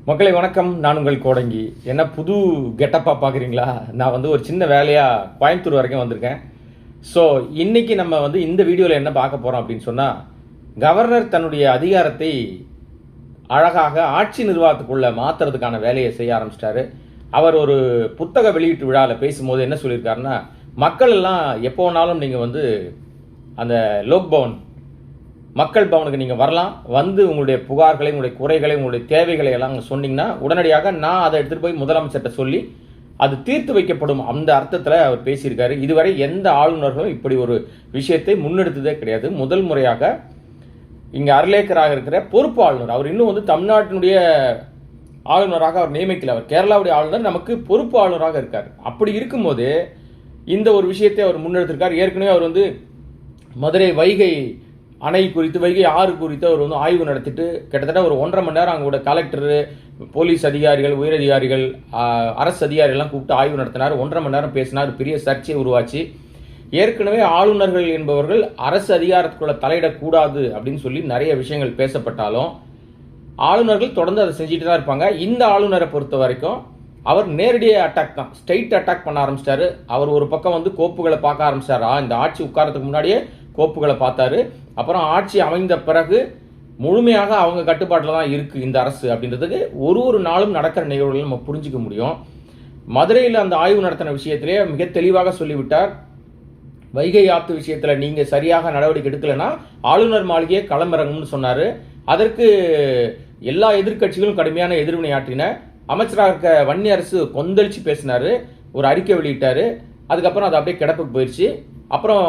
மக்களை வணக்கம். நான் உங்கள் கோடங்கி. என்ன புது கெட்டப்பாக பார்க்குறீங்களா? நான் ஒரு சின்ன வேலையாக கோயம்புத்தூர் வரைக்கும் வந்திருக்கேன். ஸோ இன்றைக்கி நம்ம இந்த வீடியோவில் என்ன பார்க்க போகிறோம் அப்படின்னு சொன்னால், கவர்னர் தன்னுடைய அதிகாரத்தை அழகாக ஆட்சி நிர்வாகத்துக்குள்ளே மாற்றுறதுக்கான வேலையை செய்ய ஆரம்பிச்சிட்டாரு. அவர் ஒரு புத்தக வெளியீட்டு விழாவில் பேசும்போது என்ன சொல்லியிருக்காருன்னா, மக்கள் எல்லாம் எப்போ வேணாலும் நீங்கள் அந்த லோக்பவன் மக்கள் பவனுக்கு நீங்கள் வரலாம், உங்களுடைய புகார்களை, உங்களுடைய குறைகளை, உங்களுடைய தேவைகளை எல்லாம் சொன்னீங்கன்னா உடனடியாக நான் அதை எடுத்துகிட்டு போய் முதலமைச்சர்கிட்ட சொல்லி அது தீர்த்து வைக்கப்படும். அந்த அர்த்தத்தில் அவர் பேசியிருக்காரு. இதுவரை எந்த ஆளுநர்களும் இப்படி ஒரு விஷயத்தை முன்னெடுத்ததே கிடையாது. முதல் முறையாக இங்கே அர்லேக்கராக இருக்கிற பொறுப்பு ஆளுநர், அவர் இன்னும் தமிழ்நாட்டினுடைய ஆளுநராக அவர் நியமிக்கல. அவர் கேரளாவுடைய ஆளுநர், நமக்கு பொறுப்பு ஆளுநராக இருக்கார். அப்படி இருக்கும்போது இந்த ஒரு விஷயத்தை அவர் முன்னெடுத்திருக்கார். ஏற்கனவே அவர் மதுரை வைகை அணை குறித்து, வைகை ஆறு குறித்து அவர் ஆய்வு நடத்திட்டு கிட்டத்தட்ட ஒரு 1.5 மணி நேரம் அங்கோட கலெக்டரு, போலீஸ் அதிகாரிகள், உயரதிகாரிகள், அரசு அதிகாரிகள்லாம் கூப்பிட்டு ஆய்வு நடத்தினார். 1.5 மணி நேரம் பேசினார். பெரிய சர்ச்சை உருவாச்சு. ஏற்கனவே ஆளுநர்கள் என்பவர்கள் அரசு அதிகாரத்துக்குள்ள தலையிடக்கூடாது அப்படின்னு சொல்லி நிறைய விஷயங்கள் பேசப்பட்டாலும் ஆளுநர்கள் தொடர்ந்து அதை செஞ்சுட்டு தான் இருப்பாங்க. இந்த ஆளுநரை பொறுத்த வரைக்கும் அவர் நேரடியாக அட்டாக் தான், ஸ்ட்ரைட் அட்டாக் பண்ண ஆரம்பிச்சிட்டாரு. அவர் ஒரு பக்கம் கோப்புகளை பார்க்க ஆரம்பிச்சாரா, இந்த ஆட்சி உட்காரத்துக்கு முன்னாடியே கோப்புகளை பார்த்தாரு. அப்புறம் ஆட்சி அமைந்த பிறகு முழுமையாக அவங்க கட்டுப்பாட்டில் தான் இருக்குது இந்த அரசு அப்படின்றதுக்கு ஒரு நாளும் நடக்கிற நிகழ்வுகள் நம்ம புரிஞ்சிக்க முடியும். மதுரையில் அந்த ஆய்வு நடத்தின விஷயத்திலே மிக தெளிவாக சொல்லிவிட்டார். வைகை ஆத்து விஷயத்தில் நீங்கள் சரியாக நடவடிக்கை எடுக்கலைன்னா ஆளுநர் மாளிகையை களமிறங்கும்னு சொன்னார். அதற்கு எல்லா எதிர்கட்சிகளும் கடுமையான எதிர்வினை ஆற்றின. அமைச்சராக இருக்க வன்னியரசு கொந்தளிச்சு பேசினார், ஒரு அறிக்கை வெளியிட்டார். அதுக்கப்புறம் அது அப்படியே கிடப்புக்கு போயிடுச்சு. அப்புறம்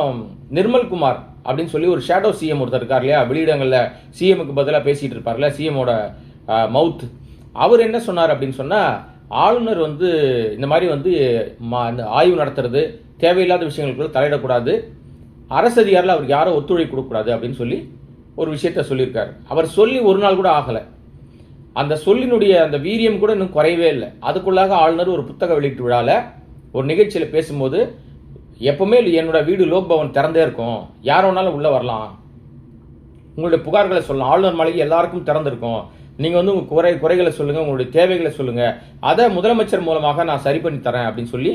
நிர்மல்குமார் அப்படின்னு சொல்லி ஒரு ஷேடோ சிஎம் ஒருத்தர் இருக்கார் இல்லையா, வெளியிடங்களில் சிஎம்முக்கு பதிலாக பேசிகிட்டு இருப்பார்ல, சிஎம்மோட மவுத், அவர் என்ன சொன்னார் அப்படின்னு சொன்னால், ஆளுநர் இந்த மாதிரி இந்த ஆய்வு நடத்துறது, தேவையில்லாத விஷயங்களுக்கு தலையிடக்கூடாது, அரசு அதிகாரில் அவருக்கு யாரும் ஒத்துழைப்பு கொடுக்கக்கூடாது அப்படின்னு சொல்லி ஒரு விஷயத்த சொல்லியிருக்காரு. அவர் சொல்லி ஒரு நாள் கூட ஆகலை. அந்த சொல்லினுடைய அந்த வீரியம் கூட இன்னும் குறையவே இல்லை. அதுக்குள்ளாக ஆளுநர் ஒரு புத்தக வெளியீட்டு விழாவில் ஒரு நிகழ்ச்சியில் பேசும்போது, எப்பவுமே என்னோட வீடு லோக்பவன் திறந்தே இருக்கும், யார் வேணாலும் உள்ள வரலாம், உங்களுடைய புகார்களை சொல்லலாம், ஆளுநர் மாளிகை எல்லாருக்கும் திறந்திருக்கும், நீங்க உங்க குறைகளை சொல்லுங்க, உங்களுடைய தேவைகளை சொல்லுங்க, அதை முதலமைச்சர் மூலமாக நான் சரி பண்ணி தரேன் அப்படின்னு சொல்லி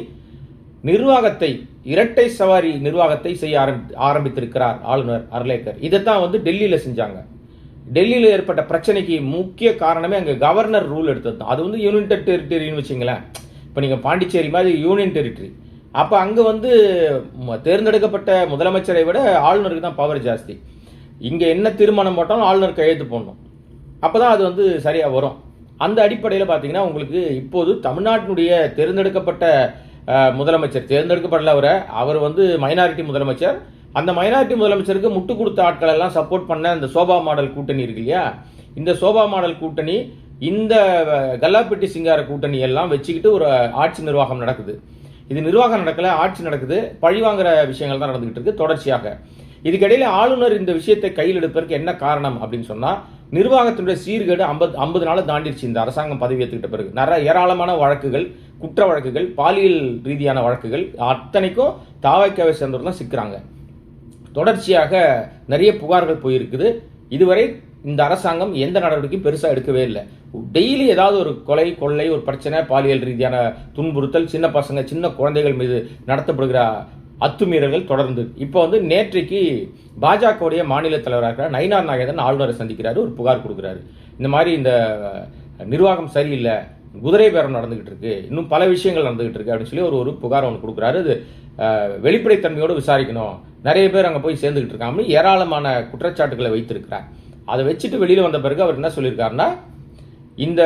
நிர்வாகத்தை, இரட்டை சவாரி நிர்வாகத்தை செய்ய ஆரம்பித்திருக்கிறார் ஆளுநர் அர்லேக்கர். இதைத்தான் டெல்லியில செஞ்சாங்க. டெல்லியில் ஏற்பட்ட பிரச்சனைக்கு முக்கிய காரணமே அங்கே கவர்னர் ரூல் எடுத்தது தான். அது யூனியன் டெரிட்டரின்னு வச்சுங்களேன். இப்போ நீங்கள் பாண்டிச்சேரி மாதிரி யூனியன் டெரிட்டரி. அப்போ அங்கே தேர்ந்தெடுக்கப்பட்ட முதலமைச்சரை விட ஆளுநருக்கு தான் பவர் ஜாஸ்தி. இங்கே என்ன தீர்மானம் போட்டாலும் ஆளுநர் கையெழுத்து போடணும். அப்போ தான் அது சரியாக வரும். அந்த அடிப்படையில் பார்த்தீங்கன்னா உங்களுக்கு இப்போது தமிழ்நாட்டினுடைய தேர்ந்தெடுக்கப்பட்ட முதலமைச்சர், தேர்ந்தெடுக்கப்படல அவர் மைனாரிட்டி முதலமைச்சர். அந்த மைனாரிட்டி முதலமைச்சருக்கு முட்டு கொடுத்த ஆட்கள் எல்லாம் சப்போர்ட் பண்ண இந்த சோபா மாடல் கூட்டணி இருக்கு இல்லையா, இந்த சோபா மாடல் கூட்டணி, இந்த கல்லாப்பட்டி சிங்கார கூட்டணி எல்லாம் வச்சுக்கிட்டு ஒரு ஆட்சி நிர்வாகம் நடக்குது. இது நிர்வாகம் நடக்கல, ஆட்சி நடக்குது. பழிவாங்கிற விஷயங்கள் தான் நடந்துகிட்டு இருக்கு தொடர்ச்சியாக. இதுக்கிடையில ஆளுநர் இந்த விஷயத்தை கையில் எடுப்பதற்கு என்ன காரணம் அப்படின்னு சொன்னா, நிர்வாகத்தினுடைய சீர்கேடு 50 நாள் தாண்டிடுச்சு. இந்த அரசாங்கம் பதவி ஏற்றுக்கிட்ட பிறகு நிறைய ஏராளமான வழக்குகள், குற்ற வழக்குகள், பாலியல் ரீதியான வழக்குகள், அத்தனைக்கும் தாவைக்காவை சேர்ந்தவர்கள் தான் சிக்கிறாங்க. தொடர்ச்சியாக நிறைய புகார்கள் போயிருக்குது. இதுவரை இந்த அரசாங்கம் எந்த நடவடிக்கையும் பெருசாக எடுக்கவே இல்லை. டெய்லி ஏதாவது ஒரு கொலை, கொள்ளை, ஒரு பிரச்சனை, பாலியல் ரீதியான துன்புறுத்தல், சின்ன பசங்க, சின்ன குழந்தைகள் மீது நடத்தப்படுகிற அத்துமீறல்கள் தொடர்ந்து. இப்போ நேற்றைக்கு பாஜகவுடைய மாநில தலைவராக நயினார் நாகேந்திரன் ஆளுநரை சந்திக்கிறாரு, ஒரு புகார் கொடுக்குறாரு. இந்த மாதிரி இந்த நிர்வாகம் சரியில்லை, குதிரை பேரம் நடந்துகிட்டு இருக்கு, இன்னும் பல விஷயங்கள் நடந்துகிட்டு இருக்கு அப்படின்னு சொல்லி ஒரு புகார் ஒன்று கொடுக்குறாரு. இது வெளிப்படைத்தன்மையோடு விசாரிக்கணும், நிறைய பேர் அங்கே போய் சேர்ந்துகிட்டு இருக்காங்க, ஏராளமான குற்றச்சாட்டுகளை வைத்திருக்கிறார். அதை வச்சுட்டு வெளியில் வந்த பிறகு அவர் என்ன சொல்லியிருக்காருன்னா, இந்த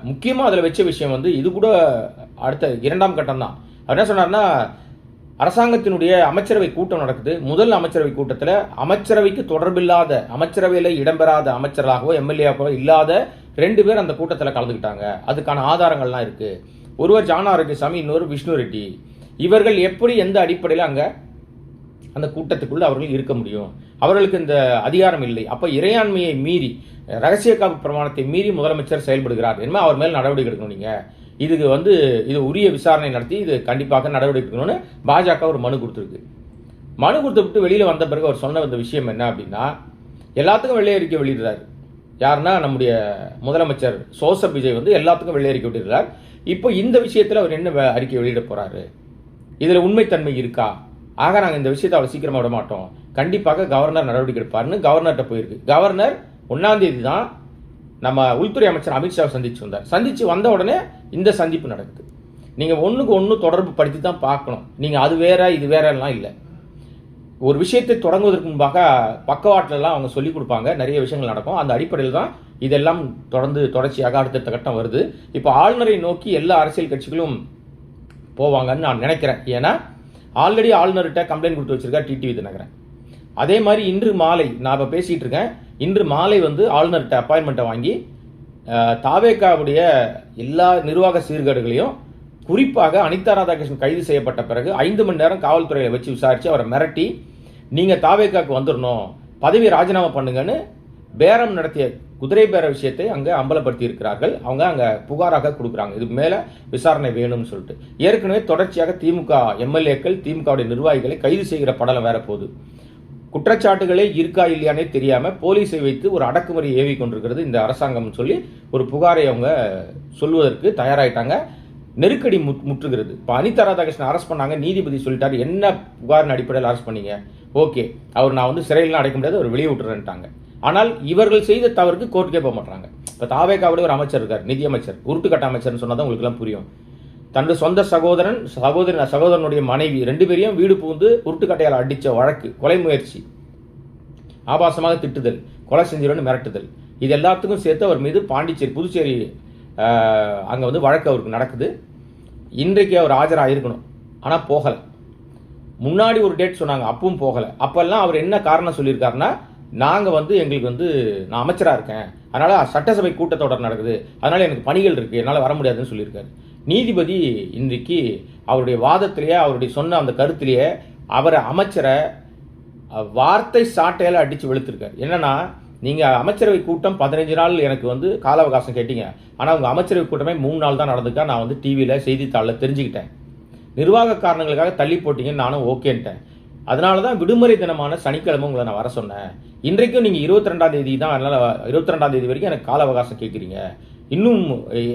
முக்கியமாக அதில் வச்ச விஷயம் இது கூட அடுத்த 2ஆம் கட்டம் தான். அவர் என்ன சொன்னார்னா, அரசாங்கத்தினுடைய அமைச்சரவை கூட்டம் நடக்குது. முதல் அமைச்சரவை கூட்டத்தில் அமைச்சரவைக்கு தொடர்பில்லாத, அமைச்சரவையில் இடம்பெறாத அமைச்சராகவோ எம்எல்ஏவோ இல்லாத 2 பேர் அந்த கூட்டத்தில் கலந்துக்கிட்டாங்க. அதுக்கான ஆதாரங்கள்லாம் இருக்கு. ஒருவர் ஜான ஆரோக்கியசாமி, இன்னொரு விஷ்ணு ரெட்டி. இவர்கள் எப்படி, எந்த அடிப்படையில் அங்கே அந்த கூட்டத்துக்குள்ள அவர்கள் இருக்க முடியும்? அவர்களுக்கு இந்த அதிகாரம் இல்லை. அப்ப இறையாண்மையை மீறி, ரகசிய காப்பு பிரமாணத்தை மீறி முதலமைச்சர் செயல்படுகிறார். என்ன அவர் மேல் நடவடிக்கை எடுக்கணும். நீங்க இதுக்கு இது உரிய விசாரணை நடத்தி இது கண்டிப்பாக நடவடிக்கை எடுக்கணும்னு பாஜக ஒரு மனு கொடுத்துருக்கு. மனு கொடுத்துட்டு வெளியில வந்த பிறகு அவர் சொன்ன விஷயம் என்ன அப்படின்னா, எல்லாத்துக்கும் வெள்ளை அறிக்கை வெளியிடுறாரு. யாருன்னா நம்முடைய முதலமைச்சர் ஜோசப் விஜய் வந்து எல்லாத்துக்கும் வெள்ளை அறிக்கை விட்டிருக்கிறார். இப்போ இந்த விஷயத்தில் அவர் என்ன அறிக்கை வெளியிட போறாரு, இதில் உண்மைத்தன்மை இருக்கா, ஆக நாங்கள் இந்த விஷயத்தை அவ்வளோ சீக்கிரமாக விட மாட்டோம், கண்டிப்பாக கவர்னர் நடவடிக்கை எடுப்பாருன்னு கவர்னர்கிட்ட போயிருக்கு. கவர்னர் 1ஆம் தேதி தான் நம்ம உள்துறை அமைச்சர் அமித்ஷாவை சந்திச்சு வந்த உடனே இந்த சந்திப்பு நடக்குது. நீங்கள் ஒன்றுக்கு ஒன்று தொடர்பு படுத்தி தான் பார்க்கணும். நீங்கள் அது வேற இது வேறலாம் இல்லை. ஒரு விஷயத்தை தொடங்குவதற்கு முன்பாக பக்கவாட்டிலலாம் அவங்க சொல்லிக் கொடுப்பாங்க, நிறைய விஷயங்கள் நடக்கும். அந்த அடிப்படையில் தான் இதெல்லாம் தொடர்ச்சியாக அடுத்தடுத்த கட்டம் வருது. இப்போ ஆளுநரை நோக்கி எல்லா அரசியல் கட்சிகளும் போவாங்கன்னு நான் நினைக்கிறேன். ஏன்னா ஆல்ரெடி ஆளுநர்கிட்ட கம்ப்ளைண்ட் கொடுத்து வச்சிருக்கார் டிடிவி தினகரன். அதே மாதிரி இன்று மாலை நான் இப்போ பேசிகிட்டு இருக்கேன், இன்று மாலை வந்து ஆளுநர்கிட்ட அப்பாயின்மெண்ட்டை வாங்கி தாவேகாவுடைய எல்லா நிர்வாக சீர்கேடுகளையும், குறிப்பாக அனிதா ராதாகிருஷ்ணன் கைது செய்யப்பட்ட பிறகு 5 மணி நேரம் காவல்துறையை வச்சு விசாரித்து அவரை மிரட்டி நீங்கள் தாவேகாவுக்கு வந்துடணும், பதவி ராஜினாமா பண்ணுங்கன்னு பேரம் நடத்திய குதிரை பேர விஷயத்தை அங்கே அம்பலப்படுத்தி இருக்கிறார்கள். அவங்க அங்கே புகாராக கொடுக்குறாங்க, இதுக்கு மேலே விசாரணை வேணும்னு சொல்லிட்டு. ஏற்கனவே தொடர்ச்சியாக திமுக எம்எல்ஏக்கள் திமுகவுடைய நிர்வாகிகளை கைது செய்கிற படலம் வேற போகுது. குற்றச்சாட்டுகளே இருக்கா இல்லையானே தெரியாம போலீஸை வைத்து ஒரு அடக்குமுறை ஏவி கொண்டிருக்கிறது இந்த அரசாங்கம் சொல்லி ஒரு புகாரை அவங்க சொல்வதற்கு தயாராயிட்டாங்க. நெருக்கடி முற்றுகிறது. இப்போ அனிதா ராதாகிருஷ்ணன் அரெஸ்ட் பண்ணாங்க, நீதிபதி சொல்லிட்டாரு என்ன புகாரின் அடிப்படையில் அரெஸ்ட் பண்ணீங்க, ஓகே அவர் நான் வந்து சிறையிலாம் அடைக்க முடியாது, அவர் வெளியே விட்டுறேன்ட்டாங்க. ஆனால் இவர்கள் செய்த தவறுக்கு கோர்ட்டுக்கே போக மாட்டாங்க. இப்போ தாவேகாவுடைய ஒரு அமைச்சர் இருக்கார், நிதியமைச்சர், உருட்டுக்கட்ட அமைச்சர்னு சொன்னதான் உங்களுக்கு எல்லாம் புரியும். தன்னுடைய சொந்த சகோதரனுடைய மனைவி 2 பேரையும் வீடு புகுந்து உருட்டுக்கட்டையால் அடித்த வழக்கு, கொலை முயற்சி, ஆபாசமாக திட்டுதல், கொலை செஞ்சிருன்னு மிரட்டுதல், இது எல்லாத்துக்கும் சேர்த்து அவர் மீது புதுச்சேரி அங்கே வந்து வழக்கு அவருக்கு நடக்குது. இன்றைக்கு அவர் ஆஜராக இருக்கணும், ஆனால் போகலை. முன்னாடி ஒரு டேட் சொன்னாங்க, அப்பவும் போகலை. அப்பெல்லாம் அவர் என்ன காரணம் சொல்லியிருக்காருன்னா, நாங்கள் வந்து எங்களுக்கு வந்து நான் அமைச்சராக இருக்கேன், அதனால் சட்டசபை கூட்டத்தொடர் நடக்குது, அதனால் எனக்கு பணிகள் இருக்குது, என்னால் வர முடியாதுன்னு சொல்லியிருக்காரு. நீதிபதி இன்றைக்கு அவருடைய வாதத்திலேயே அவருடைய சொன்ன அந்த கருத்திலேயே அவரை அமைச்சரை வார்த்தை சாட்டையால் அடித்து வெளுத்திருக்காரு. என்னன்னா, நீங்கள் அமைச்சரவை கூட்டம் 15 நாள் எனக்கு வந்து கால அவகாசம் கேட்டீங்க, ஆனால் உங்கள் அமைச்சரவை கூட்டமே 3 நாள் தான் நடந்துக்கா, நான் வந்து டிவியில் செய்தித்தாளில் தெரிஞ்சுக்கிட்டேன், நிர்வாக காரணங்களுக்காக தள்ளி போட்டீங்கன்னு நானும் ஓகேன்ட்டேன், அதனால தான் விடுமுறை தினமான சனிக்கிழமை உங்களை நான் வர சொன்னேன். இன்றைக்கும் நீங்கள் 22ஆம் தேதி தான், அதனால் 22ஆம் தேதி வரைக்கும் எனக்கு கால அவகாசம் கேட்குறீங்க, இன்னும்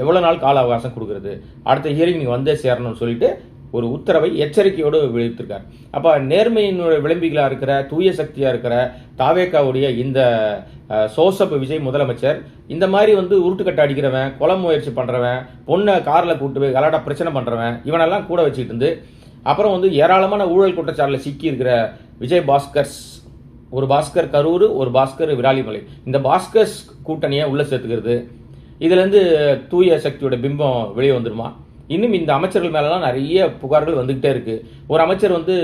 எவ்வளோ நாள் கால அவகாசம் கொடுக்குறது, அடுத்த ஹியரிங் நீங்கள் வந்தே சேரணும்னு சொல்லிட்டு ஒரு உத்தரவை எச்சரிக்கையோடு விடுத்திருக்கார். அப்போ நேர்மையினுடைய விளம்பிகளாக இருக்கிற தூய சக்தியாக இருக்கிற தாவேகாவுடைய இந்த ஜோசப் விஜய் முதலமைச்சர் இந்த மாதிரி வந்து உருட்டுக்கட்டை அடிக்கிறவன், கொலை முயற்சி பண்ணுறவன், பொண்ணை காரில் கூட்டு போய் கலாட்டா பிரச்சனை பண்ணுறவன், இவனெல்லாம் கூட வச்சுக்கிட்டு இருந்து அப்புறம் வந்து ஏராளமான ஊழல் குற்றச்சாட்டில் சிக்கி இருக்கிற விஜய் பாஸ்கர்ஸ், ஒரு பாஸ்கர் கரூர், ஒரு பாஸ்கர் விராலிமலை, இந்த பாஸ்கர்ஸ் கூட்டணியை உள்ளே சேர்த்துக்கிறது, இதுலேருந்து தூய சக்தியோட பிம்பம் வெளியே வந்துடுமா? இன்னும் இந்த அமைச்சர்கள் மேலெல்லாம் நிறைய புகார்கள் வந்துக்கிட்டே இருக்கு. ஒரு அமைச்சர் வந்து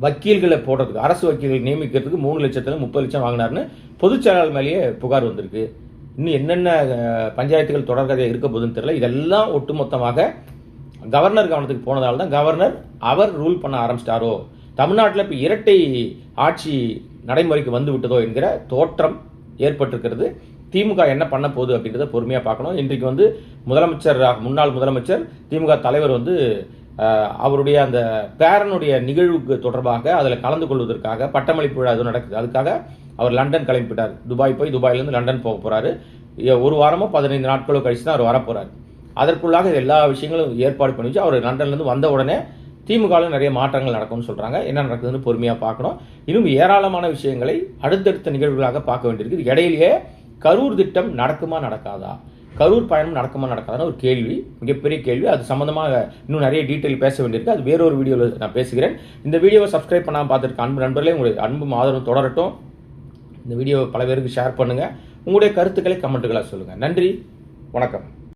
வக்கீல்களை போடுறதுக்கு, அரசு வக்கீல்களை நியமிக்கிறதுக்கு 3 லட்சத்துல 30 லட்சம் வாங்கினார்னு பொதுச் செயலாளர் மேலேயே புகார் வந்திருக்கு. இன்னும் என்னென்ன பஞ்சாயத்துகள் தொடர்கதையாக இருக்க போதுன்னு தெரியல. இதெல்லாம் ஒட்டுமொத்தமாக கவர்னர் கவனத்துக்கு போனதால தான் கவர்னர் அவர் ரூல் பண்ண ஆரம்பிச்சிட்டாரோ, தமிழ்நாட்டில் இப்போ இரட்டை ஆட்சி நடைமுறைக்கு வந்து விட்டதோ என்கிற தோற்றம் ஏற்பட்டிருக்கிறது. திமுக என்ன பண்ண போகுது அப்படின்றத பொறுமையாக பார்க்கணும். இன்றைக்கு வந்து முன்னாள் முதலமைச்சர் திமுக தலைவர் வந்து அவருடைய அந்த பேரனுடைய நிகழ்வுக்கு தொடர்பாக அதில் கலந்து கொள்வதற்காக பட்டமளிப்பு விழா எதுவும் நடக்குது, அதுக்காக அவர் லண்டன் கிளம்பிட்டார். துபாய் போய் துபாயிலேருந்து லண்டன் போக போகிறாரு. 1 வாரமோ 15 நாட்களோ கழிச்சு தான் அவர் வரப்போகிறார். அதற்குள்ளாக எல்லா விஷயங்களும் ஏற்பாடு பண்ணி வச்சு அவர் லண்டன்லேருந்து வந்த உடனே திமுகவில் நிறைய மாற்றங்கள் நடக்கும்னு சொல்கிறாங்க. என்ன நடக்குதுன்னு பொறுமையாக பார்க்கணும். இன்னும் ஏராளமான விஷயங்களை அடுத்தடுத்த நிகழ்வுகளாக பார்க்க வேண்டியிருக்கு. இடையிலேயே கரூர் திட்டம் நடக்குமா நடக்காதா, கரூர் பயணம் நடக்குமா நடக்காதான்னு ஒரு கேள்வி, மிகப்பெரிய கேள்வி. அது சம்மந்தமாக இன்னும் நிறைய டீட்டெயில் பேச வேண்டியிருக்கு. அது வேறொரு வீடியோவில் நான் பேசுகிறேன். இந்த வீடியோவை சப்ஸ்கிரைப் பண்ணாமல் பார்த்துருக்க அன்பு நண்பர்களே, உங்களுடைய அன்பும் ஆதரவும் தொடரட்டும். இந்த வீடியோவை பல பேருக்கு ஷேர் பண்ணுங்கள். உங்களுடைய கருத்துக்களை கமெண்ட்டுகளாக சொல்லுங்கள். நன்றி, வணக்கம்.